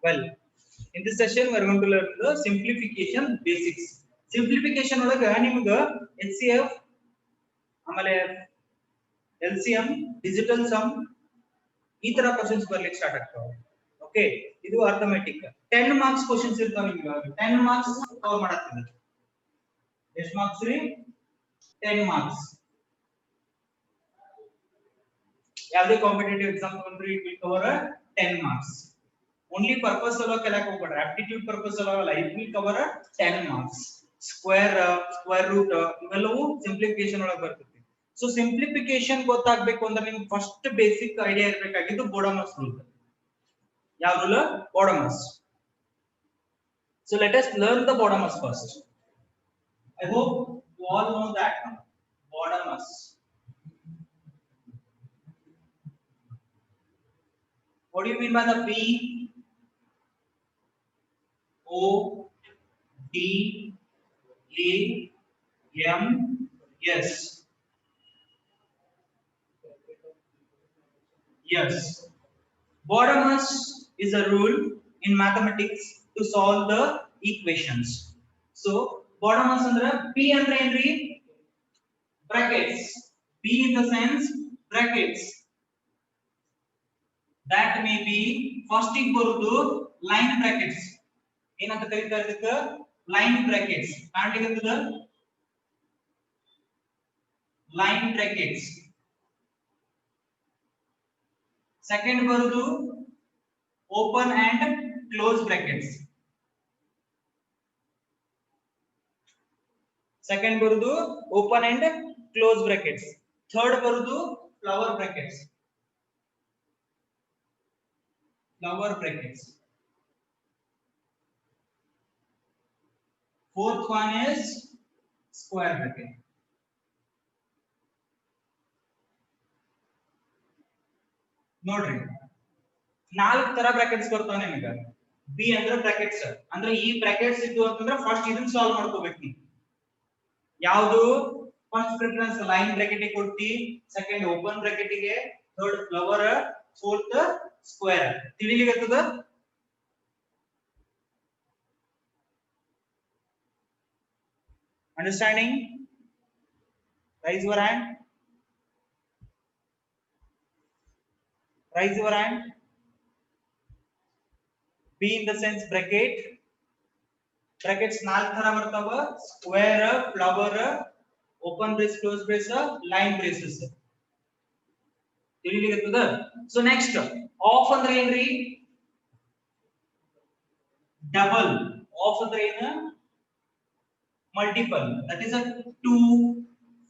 Well, in this session we are going to learn the simplification basics. Simplification ಒಳಗ ನಿಮಗೆ HCF ಆಮೇಲೆ LCM digital some ಈ ತರ questions ಬರ್ಲಿಕ್ಕೆ ಸ್ಟಾರ್ಟ್ ಆಗ್ತಾವೆ. ಓಕೆ, ಇದು ಅರ್ಥಮೆಟಿಕ್ 10 ಮಾರ್ಕ್ಸ್ ಕ್ವೆಶ್ಚನ್ಸ್ ಇರ್ತಾವೆ ನಿಮಗೆ. 10 ಮಾರ್ಕ್ಸ್ ಕವರ್ ಮಾಡತ್ತೀನಿ. ಎಷ್ಟು ಮಾರ್ಕ್ಸ್ ರೀ? 10 ಮಾರ್ಕ್ಸ್. ಯಾವುದೇ ಕಾಂಪಿಟೇಟಿವ್ ಎಕ್ಸಾಮ್ ಬಂದ್ರೆ it will cover 10 marks. only purpose ಅಲ್ಲ ಕೆಲಕ್ಕೆ ಹೋಗಬೇಡ, aptitude purpose ಅಲ್ಲ, it will cover 10 marks. square root ಇವೆಲ್ಲವೂ ಸಿಂಪ್ಲಿಫಿಕೇಶನ್ ಒಳಗೆ ಬರ್ತದೆ. ಸೊ ಸಿಂಪ್ಲಿಫಿಕೇಶನ್ ಗೊತ್ತಾಗಬೇಕು ಅಂದ್ರೆ ನಿಮಗೆ ಫಸ್ಟ್ ಬೇಸಿಕ್ ಐಡಿಯಾ ಇರಬೇಕಾಗಿದ್ದು ಬೋಡಮಸ್ ರೂಲ್. ಯಾವ rule? ಬೋಡಮಸ್. So let us learn the Bodemus first. I hope you all know that Bodemus. What do you mean by the B O D A M S? Yes. Bodemus is a rule in mathematics to solve the equations. So Bodemus andre P andre enri? Brackets. P in the sense brackets. That may be first ig ಬರುದು line brackets. ಏನಂತ ಕರೀತಾರೆ ಇದಕ್ಕೆ? Line brackets. ಕಾಣ್ಲಿಕ್ಕತ್ತದ? Line brackets. Second ಬರುದು open and close brackets. Second ಬರುದು open and close brackets. Third ಬರುದು flower brackets. Flower brackets. Fourth one is square bracket. ನೋಡ್ರಿ, 4 ತರ brackets ಬರ್ತಾವೆ ನಿಮಗೆ. ಬಿ ಅಂದ್ರೆ ಬ್ರಾಕೆಟ್ಸ್, ಅಂದ್ರೆ ಈ ಬ್ರಾಕೆಟ್ಸ್ ಇದ್ದು ಅಂತಂದ್ರೆ ಫಸ್ಟ್ ಇದನ್ನ ಸಾಲ್ವ್ ಮಾಡ್ಕೋಬೇಕು ನೀವು. ಯಾವುದು? ಫಸ್ಟ್ ಪ್ರಿಫರೆನ್ಸ್ ಲೈನ್ ಬ್ರಾಕೆಟ್ ಗೆ ಕೊಡ್ತಿ, ಸೆಕೆಂಡ್ ಓಪನ್ ಬ್ರಾಕೆಟ್ ಗೆ, ಥರ್ಡ್ ಫ್ಲವರ್, ಫೋರ್ತ್ ಸ್ಕ್ವೇರ್. ತಿಳಿಲಿಕತ್ತದ? Understanding? Raise your hand. Raise your hand. B in the sense bracket. Brackets 4 ತರ ಬರ್ತಾವ: square, flower, open brace, close brace, line braces. ತಿಳಿಲಿಕತ್ತದ? So next, off ಅಂದ್ರೆ ಏನ್ರಿ? Double. Off ಅಂದ್ರೆ ಏನು? Multiple. That is a 2,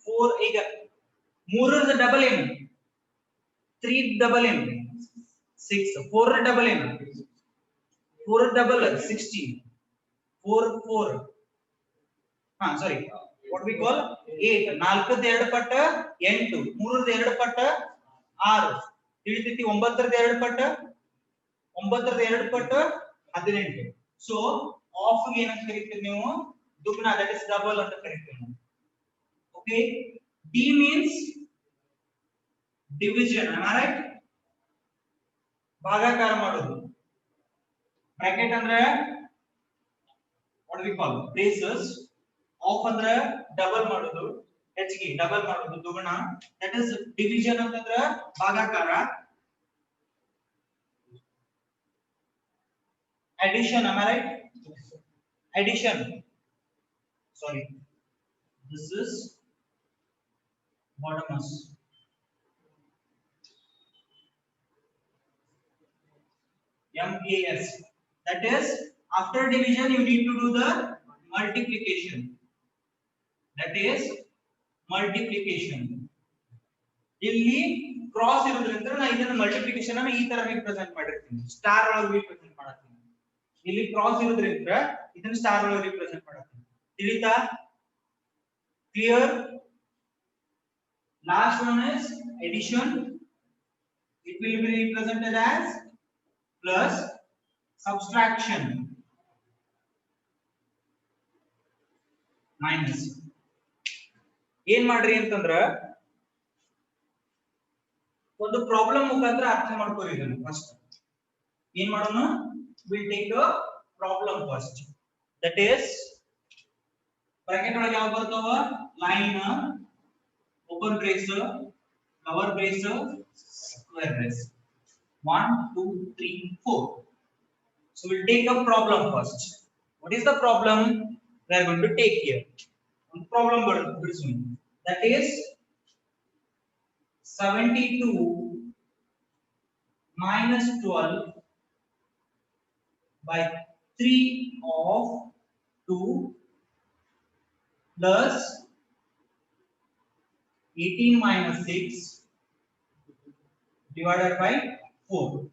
4. ಈಗ 3 ರ double ಏನು? 3 double ಏನು? 6. 4 ಡಬಲ್ ಏನು? 4 double 16. 4 sorry, what we call 8. 4 the 2 ಪಟ್ಟ 8, 3 ದ 2 ಪಟ್ಟ 6. ತಿಳಿತೈತಿ? 9 ದ 2 ಪಟ್ಟ 18. ಸೊ ಆಫ್ ಗೆ ಏನಂತ ಕರೀತೀವಿ ನೀವು? ದುಗ್ನ, that is double ಅಂತ ಕರೀತೀವಿ. Okay, D means division. Am I right? ಭಾಗಾಕಾರ ಮಾಡೋದು. ಬ್ರಾಕೆಟ್ ಅಂದ್ರೆ what we call braces. Of ಅಂದ್ರೆ ಡಬಲ್ ಮಾಡೋದು, ಹೆಚ್ಚಿಗೆ ಡಬಲ್ ಮಾಡೋದು, ದುಗುಣ. that is division ಅಂತಂದ್ರೆ ಭಾಗಾಕಾರ. addition. Am I right? Addition. Sorry, this is Bodemus. MAS. That is, after division you need to do the multiplication. That is multiplication. ಇಲ್ಲಿ cross ಇರೋದ್ರಿಂದ ನಾನು ಇದನ್ನ multiplication ಅನ್ನು ಈ ತರ ರಿಪ್ರೆಸೆಂಟ್ ಮಾಡಿರ್ತೀನಿ, ಸ್ಟಾರ್ ಒಳಗೆ ರಿಪ್ರೆಸೆಂಟ್ ಮಾಡ್ತೀನಿ. ಇಲ್ಲಿ ಕ್ರಾಸ್ ಇರೋದ್ರಿಂದ ಇದನ್ನ ಸ್ಟಾರ್ ಒಳಗೆ ರಿಪ್ರೆಸೆಂಟ್ ಮಾಡ್ತೀನಿ. ತಿಳಿತಾ? Clear? Last one is addition. It will be represented as plus. Subtraction minus. ಏನ್ ಮಾಡ್ರಿ ಅಂತಂದ್ರ ಒಂದು ಪ್ರಾಬ್ಲಮ್ ಮುಖಾಂತರ ಅರ್ಥ ಮಾಡ್ಕೋರಿ ಇದನ್ನ. ಫಸ್ಟ್ ಏನ್ ಮಾಡೋಣ? we'll take a problem first. That is bracket ಒಳಗೆ ಯಾವ ಬರ್ತಾವ line open brace lower brace square brace 1 2 3 4. So we'll take a problem first. What is the problem we are going to take here? One problem that is 72 minus 12 by 3 of 2 plus 18 minus 6 divided by 4.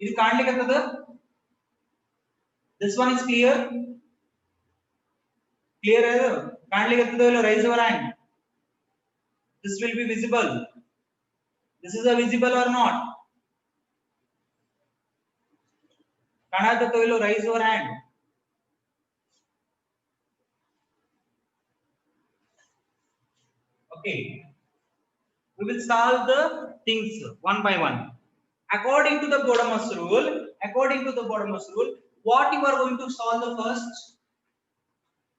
Is kaanlikkattada? This one is clear? Clear hai? Kaanlikkattada illa raise your hand. This will be visible. This is a visible or not? Kaanlikkattada illa raise your hand. Okay, we will solve the things one by one according to the Bodemus rule. According to the Bodemus rule, what you are going to solve the first?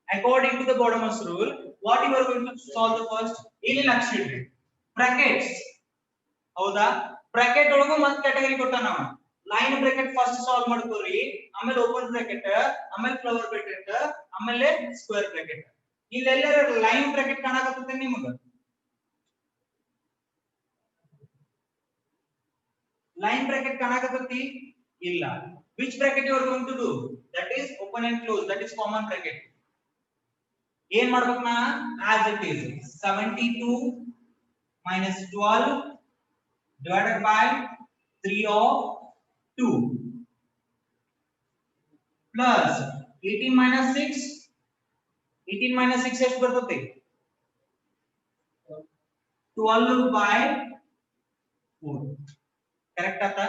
According to the Bodemus rule, what you are going to solve the first? ಇಲ್ಲಿ ಲಕ್ಷಿಡ್ರಿ brackets ಹೌದಾ bracket ಒಳಗೂ ಒಂದು category ಕೊಟ್ಟಾನ ನಾವು line bracket first solve ಮಾಡ್ಕೋರಿ ಆಮೇಲೆ open bracket ಆಮೇಲೆ flower bracket ಆಮೇಲೆ square bracket ಇಲ್ಲೆಲ್ಲರ line bracket ಕಾಣಕತ್ತದೆ ನಿಮಗೆ line bracket kanakatati illa which bracket you are going to do that is open and close that is common bracket ಏನು ಮಾಡಬೇಕು ನಾ as it is 72 minus 12 divided by 3 of 2 plus 18 minus 6 ಎಷ್ಟು ಬರ್ತದೆ 12 by 4 correct आता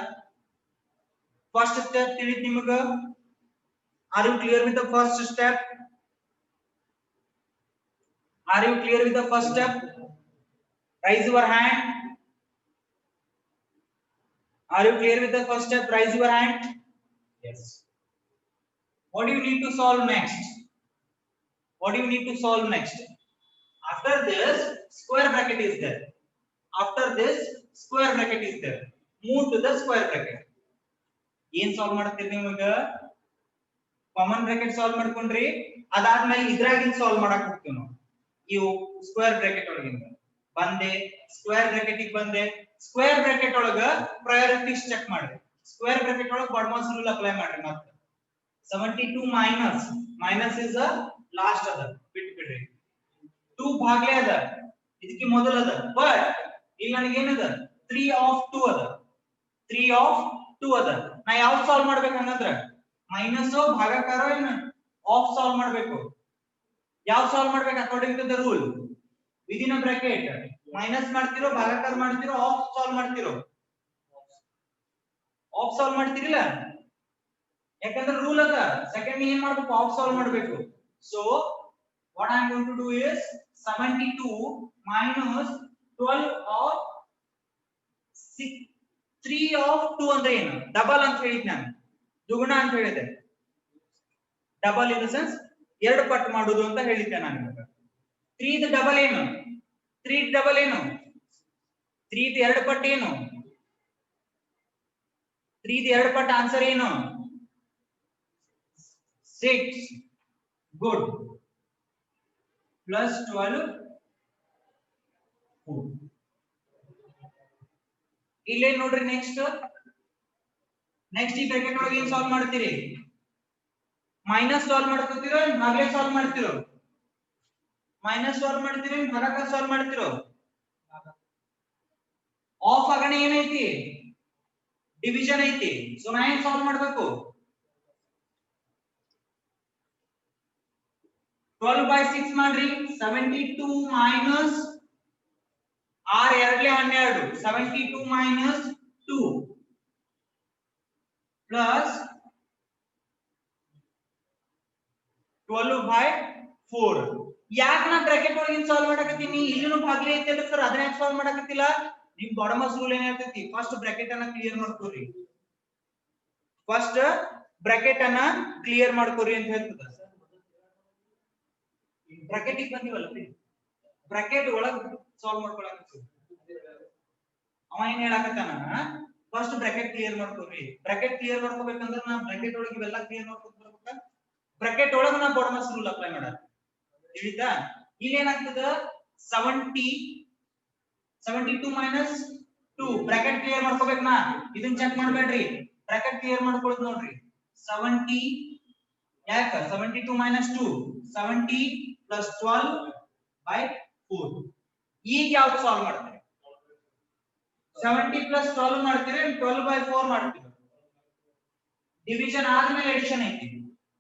first step ತಿಳಿತ್ ನಿಮಗ are you clear with the first step raise your hand are you clear with the first step raise your hand yes what do you need to solve next after this square bracket is there move to the square bracket ಏನ್ solve ಮಾಡ್ತೀರಿ ನಿಮಗೆ common bracket solve ಮಾಡ್ಕೊಂಡ್ರಿ ಅದಾದ್ಮೇಲೆ ಇದ್ರಾಗಿನ್ solve ಮಾಡಕ್ ಹೋಗ್ತೀವಿ ನಾವು ಇವು square bracket ಒಳಗಿಂದ ಬಂದೆ ಸ್ಕ್ವೇರ್ ಬ್ರಾಕೆಟ್ ಗೆ ಬಂದೆ ಸ್ಕ್ವೇರ್ ಬ್ರಾಕೆಟ್ ಒಳಗ ಪ್ರಯಾರಿಟೀಸ್ ಚೆಕ್ ಮಾಡ್ರಿ ಸ್ಕ್ವೇರ್ ಬ್ರಾಕೆಟ್ ಒಳಗ ಬಾಡ್ಮಾಸ್ ರೂಲ್ ಅಪ್ಲೈ ಮಾಡ್ರಿ ಮತ್ತೆ 72 ಮೈನಸ್ ಇಸ್ ಅ ಲಾಸ್ಟ್ ಅದ ಬಿಟ್ಬಿಡ್ರಿ 2 ಭಾಗಲೇ ಅದ ಇದಕ್ಕೆ ಮೊದಲ ಅದ ಬಟ್ ಇಲ್ಲಿ ನನಗೆ ಏನದ 3 of 2 ಅದ 3 of 2 ಅದ ನಾ ಯಾವ ಸಾಲ್ವ್ ಮಾಡ್ಬೇಕು ಅನ್ನಂದ್ರ ಮೈನಸ್ ಭಾಗಾಕಾರ ಏನು ಆಫ್ ಸಾಲ್ವ್ ಮಾಡ್ಬೇಕು ಯಾವ ಸಾಲ್ವ್ ಮಾಡ್ಬೇಕು according to the rule within a bracket minus ಮಾಡ್ತಿರೋ ಭಾಗಾಕಾರ ಮಾಡ್ತಿರೋ ಆಫ್ ಸಾಲ್ವ್ ಮಾಡ್ತಿರಲ್ಲ ಯಾಕಂದ್ರೆ ರೂಲ್ ಅದ ಸೆಕೆಂಡ್ ಏನ್ ಮಾಡ್ಬೇಕು ಆಫ್ ಸಾಲ್ವ್ ಮಾಡ್ಬೇಕು so what I am going to do is 72 minus 12 of 6 3 of 2 ಅಂದ್ರೆ ಏನು ಡಬಲ್ ಅಂತ ಹೇಳಿದ್ದೆ ನಾನು ದ್ವಿಗುಣ ಅಂತ ಹೇಳಿದೆ ಡಬಲ್ ಇನ್ ದ ಸೆನ್ಸ್ ಎರಡು ಪಟ್ಟು ಮಾಡುವುದು ಅಂತ ಹೇಳಿದ್ದೆ ನಾನು ನಿಮಗೆ 3 ದ ಡಬಲ್ ಏನು 3 ದ ಎರಡು ಪಟ್ಟು ಏನು 3 ದ ಎರಡು ಪಟ್ಟು ಆನ್ಸರ್ ಏನು 6 ಗುಡ್ plus 12 4 ಇಲ್ಲೇ ನೋಡ್ರಿ ನೆಕ್ಸ್ಟ್ ಈ ಬ್ರಾಕೆಟ್ ಒಳಗೆ ಏನು ಸಾಲ್ವ್ ಮಾಡ್ತೀರಿ ಮೈನಸ್ ಸಾಲ್ವ್ ಮಾಡ್ಕೊತೀರೋ ಭಾಗಲೇ ಸಾಲ್ವ್ ಮಾಡ್ತಿರೋ ಮೈನಸ್ ಸಾಲ್ವ್ ಮಾಡ್ತೀರೋ ಭಾಗಾಕಾರ ಸಾಲ್ವ್ ಮಾಡ್ತಿರೋ ಆಫ್ ಆಗಣೆ ಏನೈತಿ ಡಿವಿಷನ್ ಐತಿ ಸೊ ನಾ ಏನು ಸಾಲ್ವ್ ಮಾಡಬೇಕು 12 by 6 ಮಾಡ್ರಿ 72 minus r ಎರಡಲೇ 12 72 minus 2 plus 12 by 4 ಯಾಕೆ ನಾ ಬ್ರಾಕೆಟ್ ಒಳಗೆ ಸಾಲ್ವ್ ಮಾಡಕತ್ತೀನಿ ಇಲ್ಲಿನೂ ಭಾಗಲೇ ಐತಲ್ಲ ಸರ್ ಅದನ್ನ ಯಾಕೆ ಸಾಲ್ವ್ ಮಾಡಕತ್ತಿಲ್ಲ ನಿಮ್ ಬಾಡಮಸ್ ರೂಲ್ ಏನ್ ಹೇಳ್ತೈತಿ ಫಸ್ಟ್ ಬ್ರಾಕೆಟ್ ಅನ್ನ ಕ್ಲಿಯರ್ ಮಾಡ್ಕೊರಿ ಫಸ್ಟ್ ಬ್ರಾಕೆಟ್ ಅನ್ನ ಕ್ಲಿಯರ್ ಮಾಡ್ಕೋರಿ ಅಂತ ಹೇಳ್ತದ. ಬ್ರಾಕೆಟ್ ಗೆ ಬಂದಿವಲ್ಲ, ಬ್ರಾಕೆಟ್ ಒಳಗ್ ಸಾಲ್ವ್ ಮಾಡ್ಕೊಳಕ ಅವ ಏನ್ ಹೇಳಕತ್ತಾನ, ಫಸ್ಟ್ ಬ್ರಾಕೆಟ್ ಕ್ಲಿಯರ್ ಮಾಡ್ಕೋರಿ. ಬ್ರಾಕೆಟ್ ಕ್ಲಿಯರ್ ಮಾಡ್ಕೋಬೇಕಂದ್ರೆ ನಾ ಬ್ರಾಕೆಟ್ ಒಳಗೆ ಇವೆಲ್ಲ ಕ್ಲಿಯರ್ ಮಾಡ್ಕೊತ ಬರ್ಬೇಕಾ, ಬ್ರಾಕೆಟ್ ಒಳಗೆ ನಾ ಬಾರ್ಡರ್ಸ್ ರೂಲ್ ಅಪ್ಲೈ ಮಾಡೋದು ತಿಳಿತಾ. ಇಲ್ಲಿ ಏನಾಗ್ತದ 72 ಮೈನಸ್ 2 ಬ್ರಾಕೆಟ್ ಕ್ಲಿಯರ್ ಮಾಡ್ಕೋಬೇಕು. ನಾ ಇದನ್ನ ಚೆಕ್ ಮಾಡಬೇಡ್ರಿ, ಬ್ರಾಕೆಟ್ ಕ್ಲಿಯರ್ ಮಾಡ್ಕೊಳ್ಳೋದು ನೋಡ್ರಿ. 70 ಯಾಕ 72 ಮೈನಸ್ 2 70 ಪ್ಲಸ್ 12/4. ಈಗ ಯಾವ್ದು ಸಾಲ್ವ್ ಮಾಡ್ತೀರಿ? 70 ಪ್ಲಸ್ 12 ಮಾಡ್ತೀರಿ, 12/4 ಮಾಡ್ತೀರಿ. ಡಿವಿಷನ್ ಆದ್ಮೇಲೆ ಎಡಿಷನ್ ಐತಿ,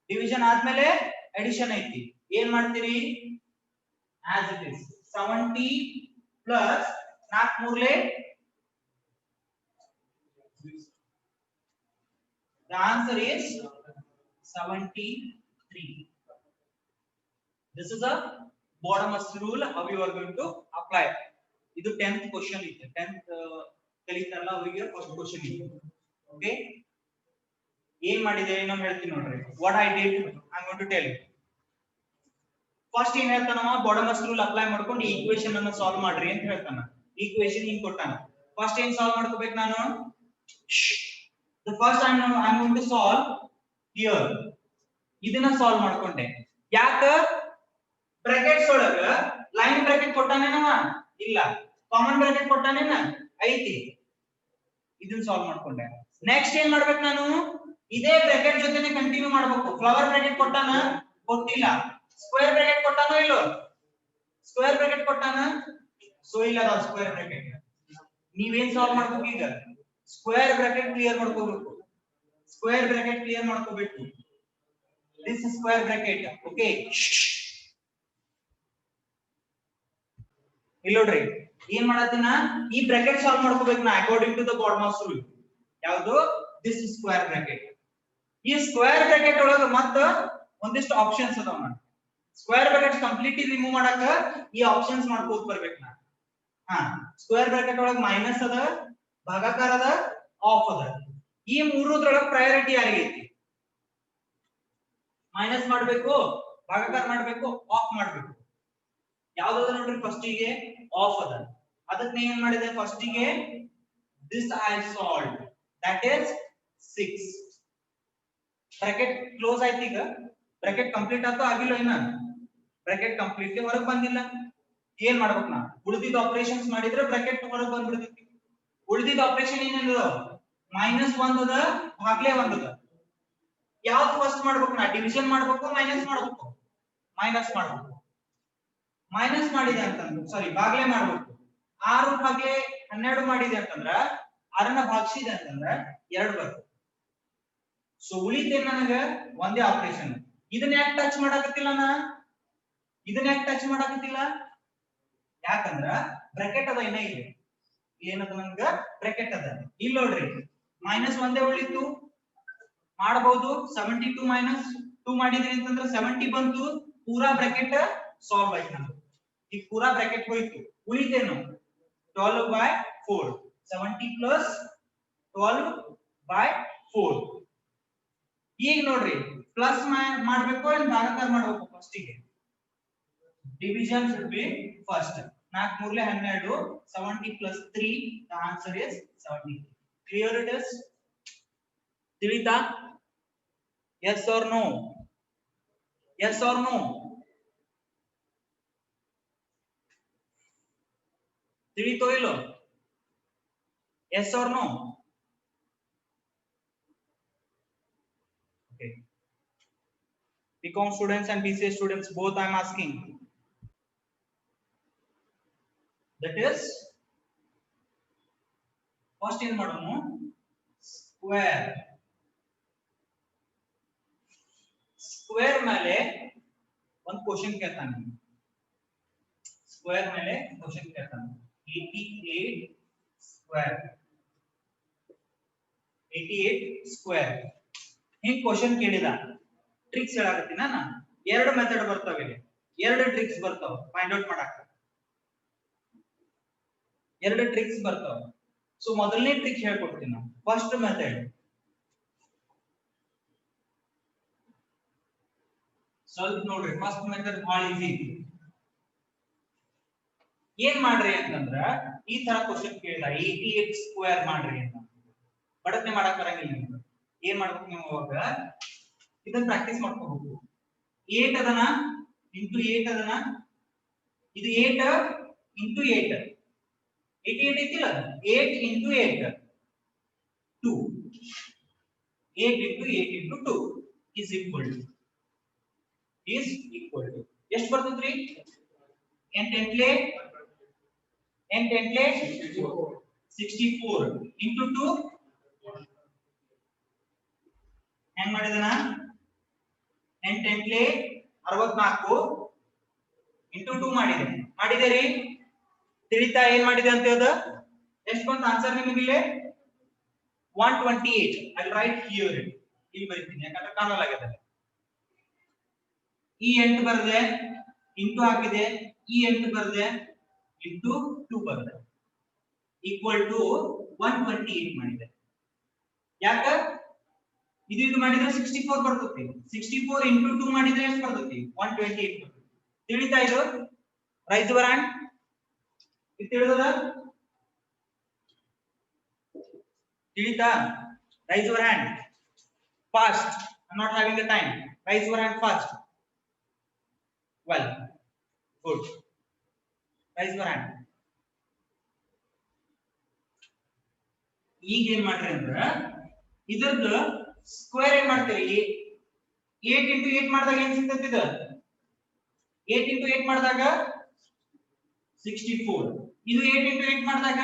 ಡಿವಿಷನ್ ಆದ್ಮೇಲೆ ಎಡಿಷನ್ ಐತಿ. ಏನ್ ಮಾಡ್ತೀರಿ? as it is 70 plus 4 ಮೂರ್ಲೆ, the answer is 73. This is a bottomless rule how you are going to apply. ಇದು 10th question ಇದೆ, 10th ಕಲಿತಾರಲ್ಲ ಅವರಿಗೆ ಫಸ್ಟ್ ಕ್ವೆಶ್ಚನ್ ಇದೆ. ಓಕೆ, ಏನ್ ಮಾಡಿದೆ ನಾನು ಹೇಳ್ತೀನಿ ನೋಡ್ರಿ. what I did I'm going to tell you. First ಏನ್ ಹೇಳ್ತಾನವ, ಬಾಟಮ್ಲೆಸ್ ರೂಲ್ ಅಪ್ಲೈ ಮಾಡ್ಕೊಂಡು ಈ ಈಕ್ವೇಷನ್ ಅನ್ನು ಸಾಲ್ವ್ ಮಾಡ್ರಿ ಅಂತ ಹೇಳ್ತಾನ. ಈಕ್ವೇಷನ್ ಹಿಂಗ್ ಕೊಟ್ಟಾನ. ಫಸ್ಟ್ ಏನ್ ಸಾಲ್ವ್ ಮಾಡ್ಕೋಬೇಕು ನಾನು? the first I'm going to solve here. ಇದನ್ನ ಸಾಲ್ವ್ ಮಾಡ್ಕೊಂಡೆ. ಯಾಕ? ಬ್ರಾಕೆಟ್ಸ್ ಒಳಗ ಲೈನ್ ಬ್ರಾಕೆಟ್ ಕೊಟ್ಟಾನೇನವ? ಇಲ್ಲ. ಕಾಮನ್ ಬ್ರಾಕೆಟ್ ಕೊಟ್ಟಾನೇನ? ಐತಿ. ಇದನ್ನ ಸಾಲ್ವ್ ಮಾಡ್ಕೊಂಡೆ. ನೆಕ್ಸ್ಟ್ ಏನ್ ಮಾಡ್ಬೇಕು ನಾನು? ಇದೇ ಬ್ರಾಕೆಟ್ ಜೊತೆನೆ ಕಂಟಿನ್ಯೂ ಮಾಡಬೇಕು. ಫ್ಲವರ್ ಬ್ರಾಕೆಟ್ ಕೊಟ್ಟಾನ? ಕೊಟ್ಟಿಲ್ಲ. ಸ್ಕ್ವೇರ್ ಬ್ರಾಕೆಟ್ ಕೊಟ್ಟಾನೋ ಇಲ್ಲೋ? ಸ್ಕ್ವೇರ್ ಬ್ರಾಕೆಟ್ ಕೊಟ್ಟಾನ? ಸೋ ಇಲ್ಲ ಅದ ಸ್ಕ್ವೇರ್ ಬ್ರಾಕೆಟ್. ನೀವೇನ್ ಸಾಲ್ವ್ ಮಾಡ್ಬೇಕು ಈಗ? ಸ್ಕ್ವೇರ್ ಬ್ರಾಕೆಟ್ ಕ್ಲಿಯರ್ ಮಾಡ್ಕೋಬೇಕು. ಸ್ಕ್ವೇರ್ ಬ್ರಾಕೆಟ್ ಕ್ಲಿಯರ್ ಮಾಡ್ಕೋಬೇಕು. This square bracket. ಓಕೆ, ಇಲ್ಲಿ ನೋಡ್ರಿ ಏನ್ ಮಾಡತ್ತೀನ, ಈ ಬ್ರಾಕೆಟ್ ಸಾಲ್ವ್ ಮಾಡ್ಕೋಬೇಕು ನಾ according to the BODMAS rule. ಯಾವುದು? This square bracket. ಈ ಸ್ಕ್ವೇರ್ ಬ್ರಾಕೆಟ್ ಒಳಗ ಮತ್ತ ಒಂದಿಷ್ಟು ಆಪ್ಷನ್ಸ್ ಅದಾವ. ನಾನು ಸ್ಕ್ವೇರ್ ಬ್ರಾಕೆಟ್ ಕಂಪ್ಲೀಟ್ಲಿ ರಿಮೂವ್ ಮಾಡಾಕ ಈ ಆಪ್ಷನ್ಸ್ ಮಾಡ್ಕೋತ ಬರ್ಬೇಕು ನಾ. ಸ್ಕ್ವೇರ್ ಬ್ರಾಕೆಟ್ ಒಳಗ ಮೈನಸ್ ಅದ, ಭಾಗಾಕಾರ ಅದ, ಆಫ್ ಅದ. ಈ ಮೂರದ್ರೊಳಗ ಪ್ರಯಾರಿಟಿ ಯಾರಿಗೈತಿ? ಮೈನಸ್ ಮಾಡಬೇಕು, ಭಾಗಾಕಾರ ಮಾಡಬೇಕು, ಆಫ್ ಮಾಡಬೇಕು. ಯಾವ್ದದ ನೋಡ್ರಿ? ಫಸ್ಟ್ ಗೆ ಆಫ್ ಅದ. ಅದಕ್ಕೆ ಏನ್ ಮಾಡಿದೆ? ಫಸ್ಟ್ ಗೆ this I solved, that is 6. Bracket close ಆಯ್ತು. ಈಗ ಬ್ರಾಕೆಟ್ ಕಂಪ್ಲೀಟ್ ಆಯ್ತು ಆಗಿಲ್ಲ? ಏನ ಬ್ರಾಕೆಟ್ ಕಂಪ್ಲೀಟ್ಲಿ ಹೊರಗೆ ಬಂದಿಲ್ಲ. ಏನ್ ಮಾಡ್ಬೇಕು ನಾ? ಉಳಿದಿದ್ದ ಆಪರೇಷನ್ಸ್ ಮಾಡಿದ್ರೆ ಬ್ರಾಕೆಟ್ ಹೊರಗೆ ಬಂದ್ಬಿಡ್ತೈತಿ. ಉಳಿದಿದ್ದ ಆಪರೇಷನ್ ಏನಿಲ್ಲ, -1 ಅದ, ಭಾಗ್ಲೆ 1 ಅದ. ಯಾವ್ದು ಫಸ್ಟ್ ಮಾಡ್ಬೇಕು ನಾ? ಡಿವಿಷನ್ ಮಾಡ್ಬೇಕು, ಮೈನಸ್ ಮಾಡ್ಬೇಕು? ಮೈನಸ್ ಮಾಡ್ಬೇಕು. ಮೈನಸ್ ಮಾಡಿದೆ ಅಂತಂದ್ರೆ ಸಾರಿ ಭಾಗ್ಲೆ ಮಾಡ್ಬೇಕು. 6/12 ಮಾಡಿದೆ ಅಂತಂದ್ರ 6ನ ಭಾಗಿಸಿದೆ ಅಂತಂದ್ರ 2 ಬರುತ್ತೆ. ಸೊ ಉಳಿತೆ ನನಗ ಒಂದೇ ಆಪರೇಷನ್. ಇದನ್ನ ಯಾಕೆ ಟಚ್ ಮಾಡಾಕತ್ತಿಲ್ಲ ನಾ? ಇದನ್ನ ಯಾಕೆ ಟಚ್ ಮಾಡಾಕತ್ತಿಲ್ಲ? ಯಾಕಂದ್ರ ಬ್ರಾಕೆಟ್ ಅದ ಇನ್ನ ಇಲ್ಲಿ. ಏನದ? ನನಗ ಬ್ರಾಕೆಟ್ ಅದ. ಇಲ್ಲಿ ನೋಡ್ರಿ ಮೈನಸ್ ಒಂದೇ ಉಳಿತು, ಮಾಡಬಹುದು. 72 ಮೈನಸ್ 2 ಮಾಡಿದ್ರಿ ಅಂತಂದ್ರೆ 70 ಬಂತು. ಪೂರಾ ಬ್ರಾಕೆಟ್ ಸಾಲ್ವ್ ಆಯ್ತು ನಮ್ದು. ಈ ಪೂರಾ ಬ್ರಾಕೆಟ್ ಹೋಯ್ತು. ಉಳಿತೇನು? 12/4. 70 ಪ್ಲಸ್ 12/4. ಈಗ ನೋಡ್ರಿ ಪ್ಲಸ್ ಮಾಡ್ಬೇಕು ಇಲ್ಲ ಭಾಗಾಕಾರ ಮಾಡಬೇಕು? ಫಸ್ಟ್ ಗೆ division should be first. 4 ಮೂರ್ಲೆ 12. 70 plus 3, the answer is 70. Clear it is? ತಿಳಿತಾ? Yes or no? Yes or no? ತಿಳಿತೋ ಇಲ್ಲೋ? Yes or no? Okay. BCom students and BCA students both I am asking. That is first ಏನ್ ಮಾಡೋಣ? Square. Square ಮೇಲೆ ಒಂದು question ಕೇಳ್ತಾನೆ. Square ಮೇಲೆ question ಕೇಳ್ತಾನೆ. 88 square. 88 square. ಹಿಂಗ್ ಕ್ವೆಶ್ಚನ್ ಕೇಳಿದ. ಟ್ರಿಕ್ಸ್ ಹೇಳಾಕತ್ತೀನಿ ನಾನು. ಎರಡು ಮೆಥಡ್ ಬರ್ತಾವೆ ಇಲ್ಲಿ. ಎರಡು ಟ್ರಿಕ್ಸ್ ಬರ್ತಾವ ಫೈಂಡ್ ಔಟ್ ಮಾಡಾಕ. ಎರಡು ಟ್ರಿಕ್ಸ್ ಬರ್ತಾವ. ಸೊ ಮೊದಲನೇ ಟ್ರಿಕ್ ಹೇಳ್ಕೊಡ್ತೀನಿ ನಾನು. ಫಸ್ಟ್ ಮೆಥಡ್ ಸ್ವಲ್ಪ ನೋಡ್ರಿ ಫಸ್ಟ್ ಮೆಥಡ್ ಬಹಳ ಈಜಿ ಐತಿ. ಏನ್ ಮಾಡ್ರಿ ಅಂತಂದ್ರ ಈ ತರ ಕ್ವಶನ್ ಕೇಳಿದ 88 ಸ್ಕ್ವೇರ್ ಮಾಡ್ರಿ ಅಂತ ಬಡತನೆ ಮಾಡಕ್ ಬರಂಗಿಲ್ಲ ನಿಮ್ಗೆ. ಏನ್ ಮಾಡ್ಬೇಕು ನೀವು ಅವಾಗ ಇದನ್ನ ಪ್ರಾಕ್ಟೀಸ್ ಮಾಡ್ಕೋಬೇಕು. 8 ಅದನ ಇಂಟು 8 ಅದನ, ಇದು 8 into 8 88 ಐತಿಲ್ಲ, 8 into 8 2, 8 into 8 into 2 is equal to ಎಷ್ಟು ಬರ್ತದ್ರಿ? 8 ಎಂಟ್ಲೆ 64 ಇಂಟು 2 ಹೆಂಗ್ ಮಾಡಿದನ? 8 ಎಂಟ್ಲೆ 64 ಇಂಟು 2 ಮಾಡಿದೆ ರೀ. ತಿಳಿತಾ ಏನ್ ಮಾಡಿದೆ ಅಂತ ಹೇಳದ? ಎಷ್ಟು ಬಂತ ಆನ್ಸರ್ ನಿಮಗೆ? ಇಲ್ಲೇ 128. I'll write here. ಇಲ್ಲಿ ಬರೀತೀನಿ ಯಾಕಂದ್ರೆ ಕಾಣಲಾಗಿದೆ. ಈ 8 ಬರದೆ ಇಂಟು ಹಾಕಿದೆ, ಈ 8 ಬರದೆ ಇಂಟು 2 ಬರದೆ ಈಕ್ವಲ್ ಟು 128 ಮಾಡಿದೆ. ಯಾಕ? ಇದು ಮಾಡಿದ್ರೆ 64 ಬರ್ತೈತಿ. 64 ಇಂಟು 2 ಮಾಡಿದ್ರೆ ಎಷ್ಟು ಬರ್ತೈತಿ? 128 ಬರ್ತೈತಿ. ತಿಳಿತಾ ಇದು? Raise your hand. ಇದು ತಿಳಿದದ? ತಿಳಿತಾ? Raise your hand fast. I'm not having the time. Raise your hand fast. Well, good. Raise your hand. ಈಗ ಏನ್ ಮಾಡ್ರಿ ಅಂದ್ರ ಇದರದ್ದು ಸ್ಕ್ವೇರ್ ಏನ್ ಮಾಡ್ತೀರಿ? 8 into 8 ಮಾಡಿದಾಗ ಏನ್ ಸಿಗ್ತೈತಿ? ಇದು 8 into 8 ಮಾಡಿದಾಗ 64. ಇದು 8 into 8 ಮಾಡಿದಾಗ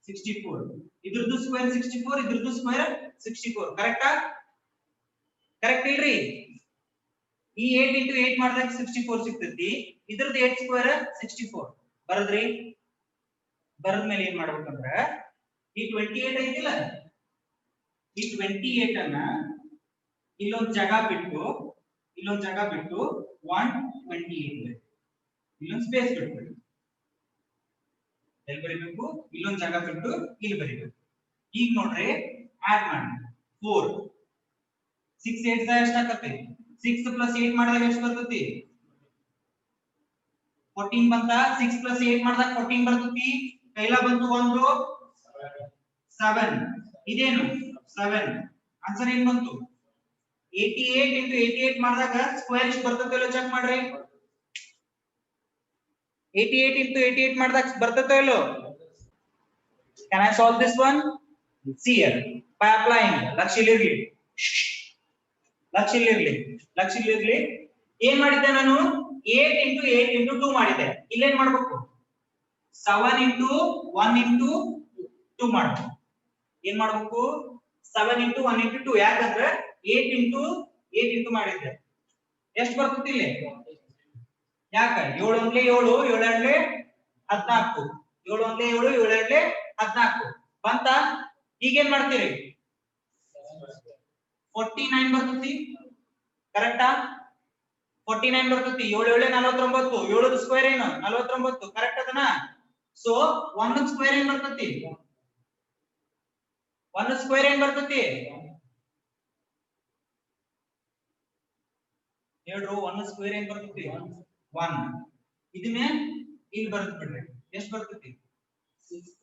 64. ಇದ್ರದ್ದು ಸ್ಕ್ವೇರ್ 64, ಇದ್ರದ್ದು ಸ್ಕ್ವೇರ್ 64. ಕರೆಕ್ಟಾ? ಕರೆಕ್ಟ್ ಇಲ್ರಿ? ಈ 8 into 8 ಮಾಡಿದಾಗ 64 ಸಿಗ್ತೈತಿ, ಇದ್ರದ್ದು 8 ಸ್ಕ್ವೇರ್ 64. ಬರದ್ರಿ? ಬರದ್ಮೇಲೆ ಏನ್ ಮಾಡ್ಬೇಕಂದ್ರ ಈ 28 ಐತಿಲ್ಲ, ಈ 28 ಅನ್ನ ಇಲ್ಲೊಂದು ಜಾಗ ಬಿಟ್ಟು 128 ಇಲ್ಲೊಂದು ಸ್ಪೇಸ್ ಬಿಟ್ಬಿಡಿ. ಎಲ್ಲಿ ಬರೀಬೇಕು? ಇಲ್ಲೊಂದು ಜಾಗ ಬಿಟ್ಟು ಇಲ್ಲಿ ಬರೀಬೇಕು. ಈಗ ನೋಡ್ರಿ ಆಡ್ ಮಾಡಿ 4 6 8 ಎಷ್ಟು ಆಗತ್ತೆ? 6 plus 8 ಮಾಡಿದಾಗ ಎಷ್ಟು ಬರ್ತೈತಿ? 14 ಬಂತ. 6 plus 8 ಮಾಡಿದಾಗ 14 ಬರ್ತೈತಿ. ಕೈಲ ಬಂತು 1 7. ಇದೇನು 7. ಆನ್ಸರ್ ಏನ್ ಬಂತು? 88 into 88 ಮಾಡಿದಾಗ ಸ್ಕ್ವೇರ್ ಎಷ್ಟು ಬರ್ತೈತಿ ಇಲ್ಲ ಚೆಕ್ ಮಾಡ್ರಿ. 88 into 88 ಮಾಡಿದಾಗ ಬರ್ತೈತೋ ಇಲ್ಲೋ? Can I solve this one? See here by applying. ಲಕ್ಷಿಲಿರ್ಲಿ ಏನ್ ಮಾಡಿದ್ದೆ ನಾನು? 8 into 8 into 2 ಮಾಡಿದ್ದೆ. ಇಲ್ಲೇನ್ ಮಾಡ್ಬೇಕು? 7 into 1 into 2 ಮಾಡ್ಬೇಕು. ಏನ್ ಮಾಡ್ಬೇಕು? 7 into 1 into 2. ಯಾಕಂದ್ರೆ 8 into 8 into ಮಾಡಿದ್ದೆ. ಎಷ್ಟು ಬರ್ತೈತಿ ಇಲ್ಲಿ? ಯಾಕ? 7 ಒಂದ್ಲೆ 7, 7 ಎರಡ್ಲೆ 14. 7 ಒಂದ್ಲೆ 7, 7 ಎರಡ್ಲೆ 14 ಬಂತ. ಈಗ ಏನ್ ಮಾಡ್ತೀರಿ? 49 ಬರ್ತೈತಿ. ಕರೆಕ್ಟಾ? 49 ಬರ್ತೈತಿ. 7 7 49. 7ದ ಸ್ಕ್ವೇರ್ ಏನು? 49. ಕರೆಕ್ಟ್ ಅದನ? ಸೊ 1ದ ಸ್ಕ್ವೇರ್ ಏನ್ ಬರ್ತೈತಿ? 1ದ ಸ್ಕ್ವೇರ್ ಏನ್ ಬರ್ತೈತಿ? ಹೇಳ್ರು 1ದ ಸ್ಕ್ವೇರ್ ಏನ್ ಬರ್ತೈತಿ? 1. ಇದನ್ನೇ ಇಲ್ಲಿ ಬರ್ದ್ ಬಿಡ್ರಿ. ಎಷ್ಟು ಬರ್ತೈತಿ? 6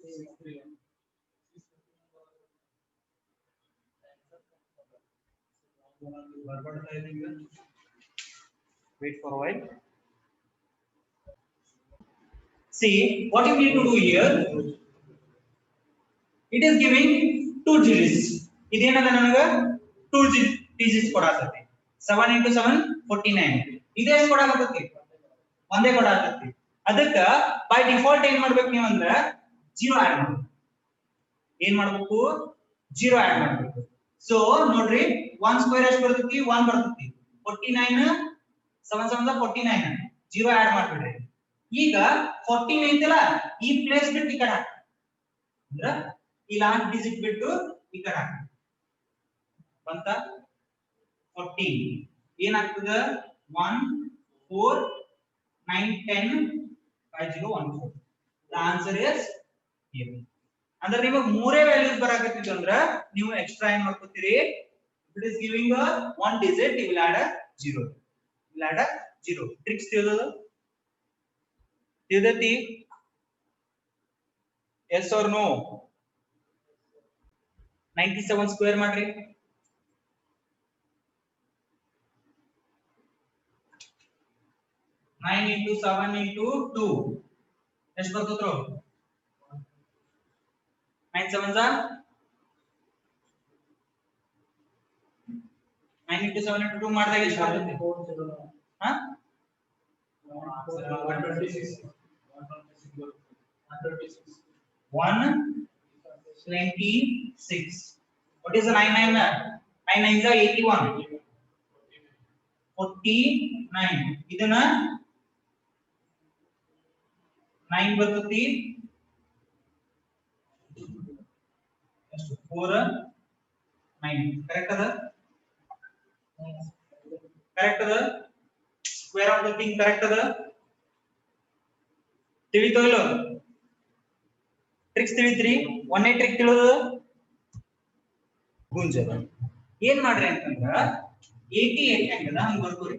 Wait for a while. See what you need to do here. It is giving 2 digits. ಇದೇನದ ನನಗೆ 2 digits ಕೊಡಾಕತ್ತಿ. 7 into 7 49. ಇದೇ ಎಷ್ಟು ಕೊಡಾಕತ್ತಿ? ಒಂದೇ ಕೊಡಾಕತ್ತಿ. ಅದಕ್ಕ ಬೈ ಡಿಫಾಲ್ಟ್ ಏನ್ ಮಾಡ್ಬೇಕು ನೀವು ಅಂದ್ರೆ 0 ಆಡ್ ಮಾಡ್ಬೇಕು. ಏನ್ ಮಾಡ್ಬೇಕು? 0 ಆಡ್ ಮಾಡ್ಬೇಕು. ಸೊ ನೋಡ್ರಿ 1 ಸ್ಕ್ವೇರ್ ಎಷ್ಟು ಬರ್ತೈತಿ? 1 ಬರ್ತೈತಿ. 49 7 7 49. 0 ಆಡ್ ಮಾಡ್ಬಿಡ್ರಿ. ಈಗ 14 ಐತಲ್ಲ, ಈ ಪ್ಲೇಸ್ ಬಿಟ್ಟು ಈ ಕಡೆ ಹಾಕಿ. ಅಂದ್ರೆ ಈ ಲಾಸ್ಟ್ ಡಿಜಿಟ್ ಬಿಟ್ಟು ಈ ಕಡೆ ಹಾಕಿ. ಬಂತ? 14 ಏನಾಗ್ತದ? 1 4 9 10 5014. The answer is here. ಅಂದ್ರೆ ನಿಮಗೆ ಮೂರೇ ವ್ಯಾಲ್ಯೂಸ್ ಬರಾಕತ್ತಿತ್ತು ಅಂದ್ರೆ ನೀವು ಎಕ್ಸ್ಟ್ರಾ ಏನ್ ಮಾಡ್ಕೊತೀರಿ? If it is giving a one digit, you will add a 0. You will add a 0. Tricks ತಿಳಿದತಿ? Yes or no? 97 square ಮಾಡ್ರಿ. 9 into 7 into 2. ಎಷ್ಟು ಬರ್ತದ್ರೋ? 9 7s are 9 into 7 into 2 ಮಾಡಿದಾಗ ಎಷ್ಟು ಬರುತ್ತೆ? ಹಾ 126. 126. What is the 9 9? 9 9s are 81. 49. ಇದನ್ನ 9 ಬರ್ತತಿ. ಎಷ್ಟು 4 9. Correct ಅದ? ಕರೆಕ್ಟ್ ಅದ? Square of the thing correct ಅದ? ತಿಳಿತೋ ಇಲ್ಲೋ? ಟ್ರಿಕ್ಸ್ ತಿಳಿದ್ರಿ? ಒಂದೇ ಟ್ರಿಕ್ ತಿಳಿದು ಗುಂಜದ ಏನ್ ಮಾಡ್ರಿ ಅಂತಂದ್ರ 88 ಹೆಂಗದ ಹಂಗ ಬರ್ಕೋರಿ.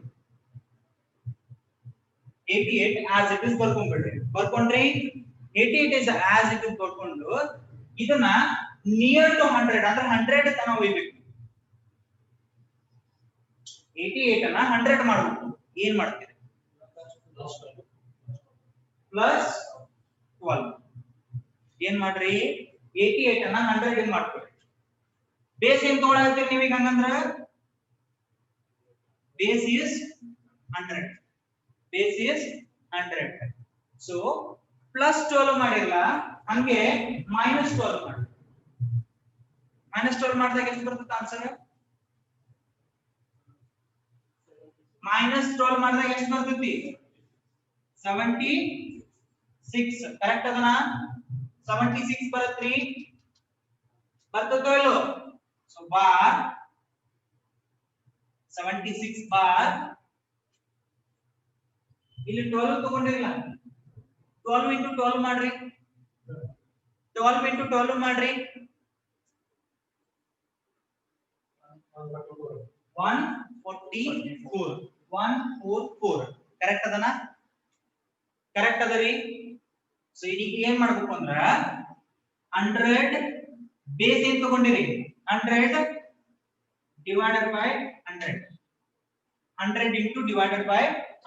88 as it is ಬರ್ಕೊಂಡ್ಬಿಡ್ರಿ. ಬರ್ಕೊಂಡ್ರಿ 88 is as it is ಬರ್ಕೊಂಡು ಇದನ್ನ ನಿಯರ್ ಟು 100 ಅಂದ್ರೆ 100 ತನ ಒಯ್ಬೇಕು. 88 ಅನ್ನ 100 ಮಾಡಬೇಕು. ಏನ್ ಮಾಡ್ತೀರಿ? ಪ್ಲಸ್ 12. ಏನ್ ಮಾಡ್ರಿ? 88 ಅನ್ನ 100 ಏನ್ ಮಾಡ್ತೀರಿ? ಬೇಸ್ ಏನ್ ತಗೊಳತ್ತೀರಿ ನೀವೀಗ ಹಂಗಂದ್ರ? Base is 100. Base is 100. So plus 12 ಮಾಡಿರಲ್ಲ ಹಂಗೆ ಮೈನಸ್ 12 ಮಾಡಿ. ಮೈನಸ್ 12 ಮಾಡಿದಾಗ ಎಷ್ಟು ಬರುತ್ತೆ ಆನ್ಸರ್? ಮೈನಸ್ 12 ಮಾಡಿದಾಗ ಎಷ್ಟು ಬರ್ತೈತಿ? 76. ಕರೆಕ್ಟ್ ಅದನಾ? 76 ಬರುತ್ತ್ರಿ. ಬರ್ತದೋ ಇಲ್ಲೋ? ಸೊ ಬಾರ್ 76 ಬಾರ್ ಇಲ್ಲಿ 12 ತಗೊಂಡಿರಲ್ಲ 12 into 12 ಮಾಡ್ರಿ. 12 into 12 ಮಾಡ್ರಿ. 144. 144. ಕರೆಕ್ಟ್ ಅದನಾ? ಕರೆಕ್ಟ್ ಅದರಿ. ಸೊ ಇದಕ್ಕೆ ಏನ್ ಮಾಡ್ಬೇಕು ಅಂದ್ರ 100 ಬೇಸ್ ಏನ್ ತಗೊಂಡಿರಿ? 100 divided by 100. 100 into divided by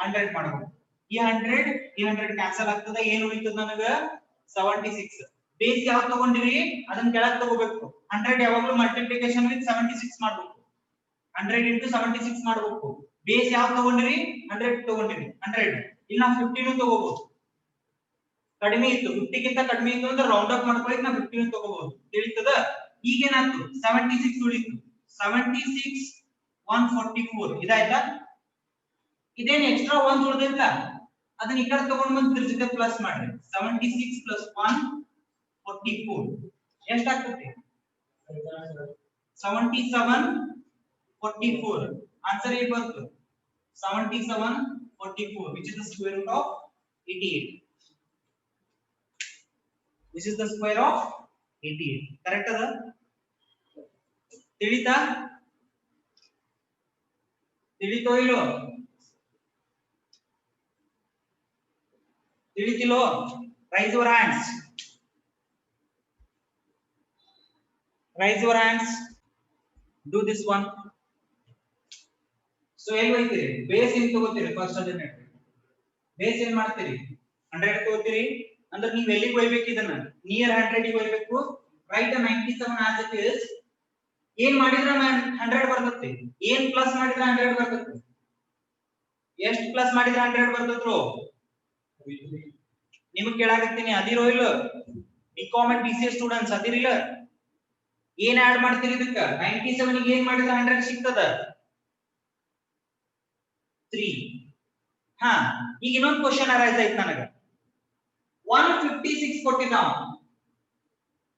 100 ಮಾಡಬೇಕು. ಈ 100 ಕ್ಯಾನ್ಸಲ್ ಆಗ್ತದೆ. ಏನು ಉಳಿತದ ನನಗ? 76. ಬೇಸ್ ಯಾವ ತಗೊಂಡಿರಿ ಅದನ್ನ ಕೆಳಗೆ ತಗೋಬೇಕು. 100 ಯಾವಾಗಲೂ ಮಲ್ಟಿಪ್ಲಿಕೇಶನ್ ವಿತ್ 76 ಮಾಡಬೇಕು. 100 into 76 ಮಾಡಬೇಕು. ಬೇಸ್ ಯಾವ ತಗೊಂಡಿರಿ? 100 ತಗೊಂಡಿರಿ. 100 ಇಲ್ಲಿ ನಾವು 15 ತಗೋಬಹುದು. ಕಡಿಮೆ ಇತ್ತು 50 ಗಿಂತ ಕಡಿಮೆ ಇತ್ತು ಅಂದ್ರೆ ರೌಂಡ್ ಅಪ್ ಮಾಡ್ಕೊಳ್ಳಿ ನಾವು 15 ತಗೋಬಹುದು. ತಿಳಿತದ? ಈಗ ಏನಾಯ್ತು? 76 ಉಳಿತು. 76 144 ಇದಾಯ್ತಾ? ಇದೇನು ಎಕ್ಸ್ಟ್ರಾ 1 ಉಳಿದಿಲ್ಲ ಅದನ್ನ ಈ ಕಡೆ ತಗೊಂಡು ಬಂದು ಇದ್ರ ಜೊತೆ ಪ್ಲಸ್ ಮಾಡ್ರಿ. 76 plus 144 ಎಷ್ಟಾಗ್ತದೆ? 77 44. ಆನ್ಸರ್ ಏನು ಬಂತು? 77 44 which is the square root of 88. Which is the square of 88. Correct ಅದ? ತಿಳಿತಾ? ತಿಳಿತೋ ಇಲ್ಲೋ? ತಿಳಿತಿಲ್ಲೋ? Raise your hands. Raise your hands. Do this one. So ಏನು ಮಾಡ್ತೀರಿ? ಬೇಸ್ ಏನು ತಗೋತೀರಿ? ಫಸ್ಟ್ ಅದನ್ನ ಬೇಸ್ ಏನು ಮಾಡ್ತೀರಿ? 100 ತಗೋತೀರಿ ಅಂದ್ರೆ ನೀವು ಎಲ್ಲಿಗೆ ಹೋಗ್ಬೇಕು? ಇದನ್ನ ನಿಯರ್ 100 ಗೆ ಹೋಗ್ಬೇಕು. Right 97 as it is. ಏನ್ ಮಾಡಿದ್ರೆ 100 ಬರ್ತೈತಿ? ಏನ್ ಪ್ಲಸ್ ಮಾಡಿದ್ರೆ 100 ಬರ್ತೈತಿ? ಎಷ್ಟು ಪ್ಲಸ್ ಮಾಡಿದ್ರೆ 100 ಬರ್ತೈತ್ರೋ? ನಿಮಗೆ ಕೇಳಾಕತ್ತೀನಿ. ಅದಿರೋ ಇಲ್ಲ? ಬಿಕಾಮ್ ಅಂಡ್ ಬಿಸಿಎ ಸ್ಟೂಡೆಂಟ್ಸ್ ಅದಿರಿಲ್ಲ? ಏನ್ ಆಡ್ ಮಾಡ್ತೀರಿ ಇದಕ್ಕ? 97 ಗೆ ಏನ್ ಮಾಡಿದ್ರೆ 100 ಸಿಗ್ತದ? 3. ಹಾ ಈಗ ಇನ್ನೊಂದು ಕ್ವಶನ್ ಅರೈಸ್ ಆಯ್ತು ನನಗ. 156 ಕೊಟ್ಟಿದ್ದ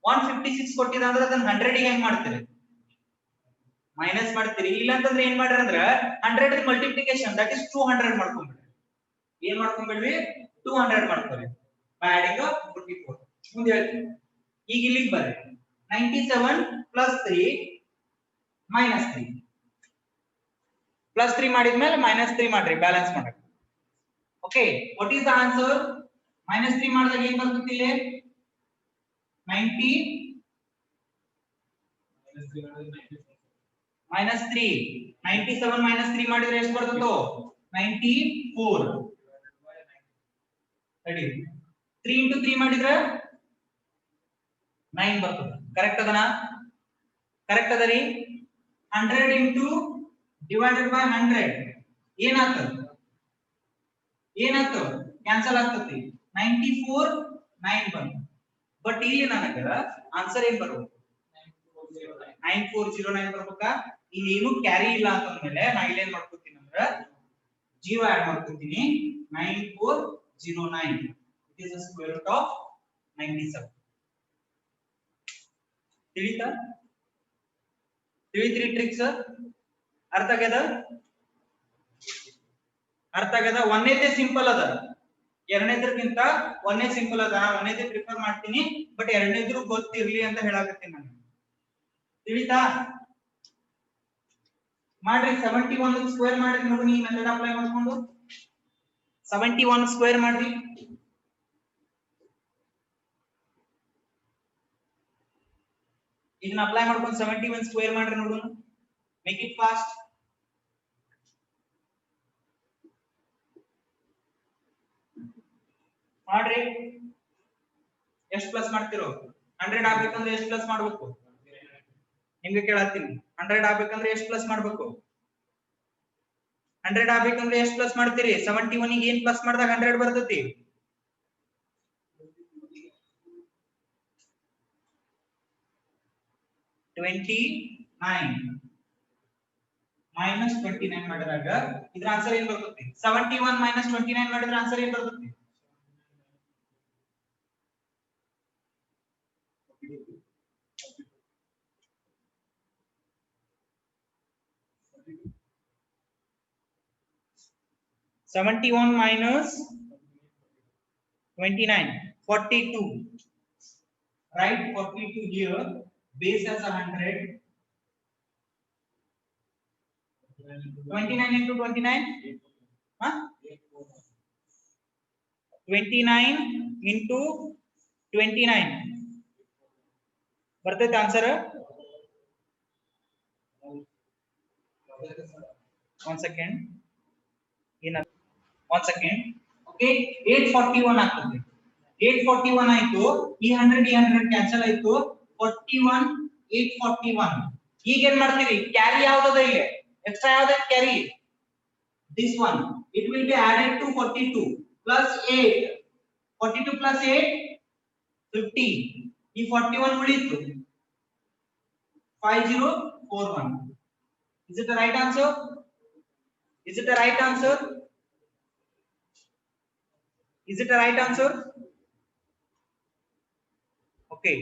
156 ಕೊಟ್ಟಿದ್ದ ಅಂದ್ರೆ ಅದನ್ನ 100 ಗೆ ಹೆಂಗ್ ಮಾಡ್ತೀರಿ? ಮೈನಸ್ ಮಾಡ್ತೀರಿ. ಇಲ್ಲ ಅಂತಂದ್ರೆ ಏನ್ ಮಾಡ್ರಿ ಅಂದ್ರೆ 100 ದ ಮಲ್ಟಿಪ್ಲಿಕೇಶನ್ ದಟ್ ಇಸ್ 200 ಮಾಡ್ಕೊಂಡ್ಬಿಡ್ರಿ. ಏನ್ ಮಾಡ್ಕೊಂಡ್ಬಿಡ್ರಿ? 200 ಮಾಡ್ಕೊರಿ. By adding 44. ಮುಂದೆ ಹೇಳ್ತೀನಿ. ಈಗ ಇಲ್ಲಿಗೆ ಬರ್ರಿ. 97 plus 3 minus 3 +3 ಮಾಡಿದ್ಮೇಲೆ -3 ಮಾಡ್ರಿ ಬ್ಯಾಲೆನ್ಸ್ ಮಾಡಕ್ಕೆ. Okay, what is the answer? -3 ಮಾಡಿದಾಗ ಏನು ಬರ್ತದೆ ಇಲ್ಲಿ? 90 -3 97 -3 ಮಾಡಿದ್ರೆ ಎಷ್ಟು ಬರ್ತದೋ? 94. ರೆಡಿ? 3 into 3 ಮಾಡಿದ್ರೆ 9 ಬರ್ತದೆ. ಕರೆಕ್ಟ್ ಅದನಾ? ಕರೆಕ್ಟ್ ಅದ ರೀ? 100 into divided by 100 ಏನಾಗ್ತದೆ? ಏನಾಗ್ತದೆ? ಕ್ಯಾನ್ಸಲ್ ಆಗ್ತದೆ. 94 9 ಬಂತು. ಬಟ್ ಇಲ್ಲಿ ನನಗೆ ಆನ್ಸರ್ ಏನ್ ಬರಬೇಕು? 9409 ಬರ್ಬೇಕಾ? ಇಲ್ಲಿ ಏನು ಕ್ಯಾರಿ ಇಲ್ಲ ಅಂತಂದ್ಮೇಲೆ ನಾ ಇಲ್ಲಿ ಏನ್ ಮಾಡ್ಕೊತೀನಿ ಅಂದ್ರೆ 0 ಆಡ್ ಮಾಡ್ಕೊತೀನಿ. 9409 it is the square root of 97. ತಿಳಿತಾ? ತಿಳಿತ್ರಿ ಟ್ರಿಕ್ಸ್? ಅರ್ಥ ಆಗ್ಯದ? ಅರ್ಥ ಆಗ್ಯದ? ಒಂದೇದೇ ಸಿಂಪಲ್ ಅದ, ಎರಡನೇದ್ರಕ್ಕಿಂತ ಒಂದೇ ಸಿಂಪಲ್ ಅದ. ಒಂದೇದೇ ಪ್ರಿಫರ್ ಮಾಡ್ತೀನಿ, ಬಟ್ ಎರಡನೇದ್ರು ಗೊತ್ತಿರ್ಲಿ ಅಂತ ಹೇಳಾಕತ್ತೀನಿ ನಾನು. ತಿಳಿತಾ? ಮಾಡ್ರಿ. 71 ಸ್ಕ್ವೇರ್ ಮಾಡ್ರಿ ನೋಡಿ, ಈ ಮೆಥಡ್ ಅಪ್ಲೈ ಮಾಡ್ಕೊಂಡು 71 ಸ್ಕ್ವೇರ್ ಮಾಡ್ರಿ. ಇದನ್ನ ಅಪ್ಲೈ ಮಾಡ್ಕೊಂಡು 71 ಸ್ಕ್ವೇರ್ ಮಾಡ್ರಿ ನೋಡೋಣ. Make it fast. ಮಾಡ್ರಿ. ಎಷ್ಟು ಪ್ಲಸ್ ಮಾಡ್ತಿರೋ? 100 ಆಗ್ಬೇಕಂದ್ರೆ ಎಷ್ಟು ಪ್ಲಸ್ ಮಾಡ್ಬೇಕು? ನಿಮ್ಗೆ ಕೇಳತ್ತೀನಿ. 100 ಆಗ್ಬೇಕಂದ್ರೆ ಎಷ್ಟು ಪ್ಲಸ್ ಮಾಡ್ಬೇಕು? 100 ಆಗ್ಬೇಕಂದ್ರೆ ಎಷ್ಟು ಪ್ಲಸ್ ಮಾಡ್ತೀರಿ? 71 ಗೆ ಏನ್ ಪ್ಲಸ್ ಮಾಡಿದಾಗ 100 ಬರ್ತೈತಿ? 29 minus 29 ಮಾಡಿದಾಗ ಇದ್ರ ಆನ್ಸರ್ ಏನ್ ಬರ್ತೈತಿ? 71 minus 29 ಮಾಡಿದ್ರೆ ಆನ್ಸರ್ ಏನ್ ಬರ್ತೈತಿ? 71 minus 29 42. Write 42 here. Base as 100. 29 into 29? Huh? 29 into 29. ಬರ್ತೈತೆ answer? One second. One second. Okay, 841 ಆಗ್ತದೆ. 841 ಆಯ್ತು. ಈ 100 ಕ್ಯಾನ್ಸಲ್ ಆಯ್ತು. 41 841. ಈಗ ಏನ್ ಮಾಡ್ತೀರಿ? ಕ್ಯಾರಿ ಯಾವ್ದದ ಇಲ್ಲಿ? ಎಕ್ಸ್ಟ್ರಾ ಯಾವ್ದು carry? This one. It will be added to 42 plus 8. 42 plus 8 50. ಈ 41 ಉಳಿತು. 5041. Is it the right answer? Is it the right answer? Is it the right answer? Okay.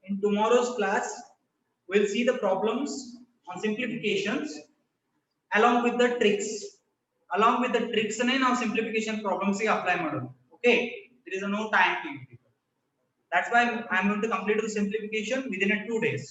In tomorrow's class, we'll see the problems on simplifications along with the tricks. Along with the tricks, now simplification problems we apply model. Okay, there is no time to it. That's why I'm going to complete the simplification within 2 days.